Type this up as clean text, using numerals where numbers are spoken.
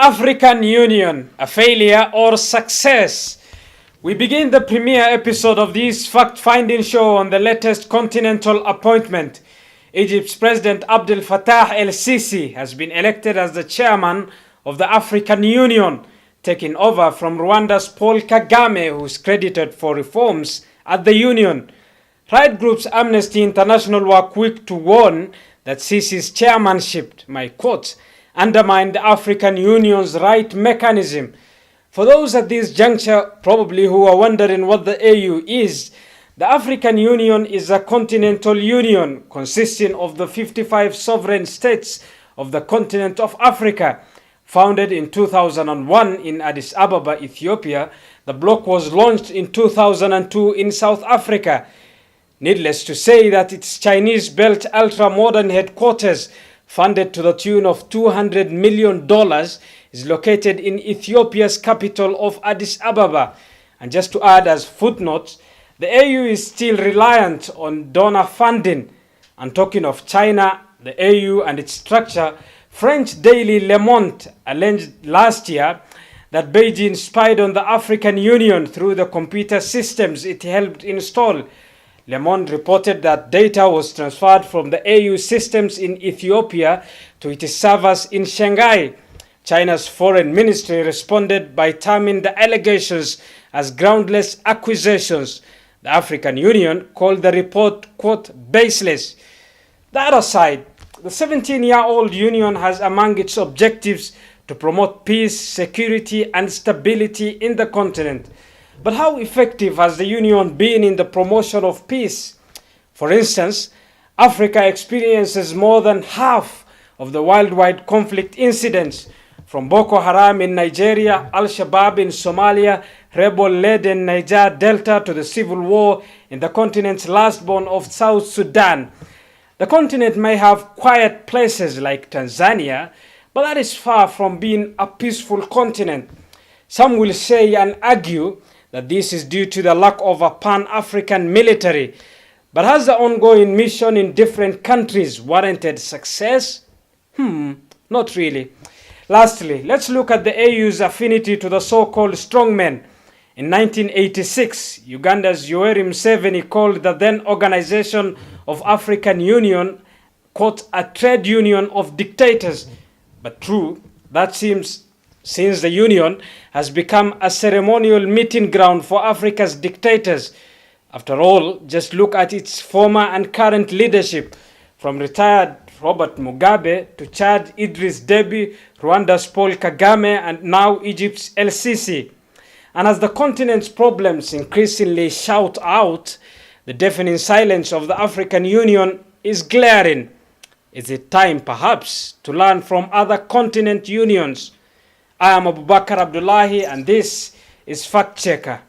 African Union, a failure or success? We begin the premiere episode of this fact-finding show on the latest continental appointment. Egypt's President Abdel Fattah el-Sisi has been elected as the chairman of the African Union, taking over from Rwanda's Paul Kagame, who is credited for reforms at the Union. Right groups Amnesty International were quick to warn that Sisi's chairmanship, my quote, undermine the African Union's right mechanism. For those at this juncture probably who are wondering what the AU is, the African Union is a continental union consisting of the 55 sovereign states of the continent of Africa. Founded in 2001 in Addis Ababa, Ethiopia, the bloc was launched in 2002 in South Africa. Needless to say that its Chinese-built ultra-modern headquarters, funded to the tune of $200 million, is located in Ethiopia's capital of Addis Ababa. And just to add as footnotes, the AU is still reliant on donor funding. And talking of China, the AU and its structure, French daily Le Monde alleged last year that Beijing spied on the African Union through the computer systems it helped install. Le Monde reported that data was transferred from the AU systems in Ethiopia to its servers in Shanghai. China's foreign ministry responded by terming the allegations as groundless accusations. The African Union called the report, quote, baseless. The other side, the 17-year-old union has among its objectives to promote peace, security, and stability in the continent. But how effective has the union been in the promotion of peace? For instance, Africa experiences more than half of the worldwide conflict incidents, from Boko Haram in Nigeria, Al-Shabaab in Somalia, rebel-laden Niger Delta, to the civil war in the continent's lastborn of South Sudan. The continent may have quiet places like Tanzania, but that is far from being a peaceful continent. Some will say and argue that this is due to the lack of a pan-African military. But has the ongoing mission in different countries warranted success? Not really. Lastly, let's look at the AU's affinity to the so-called strongmen. In 1986, Uganda's Yoweri Museveni called the then Organization of African Union, quote, a trade union of dictators. But true, that seems since the union has become a ceremonial meeting ground for Africa's dictators. After all, just look at its former and current leadership, from retired Robert Mugabe to Chad Idris Deby, Rwanda's Paul Kagame, and now Egypt's el-Sisi. And as the continent's problems increasingly shout out, the deafening silence of the African Union is glaring. Is it time, perhaps, to learn from other continent unions? I am Abubakar Abdullahi, and this is Fact Checker.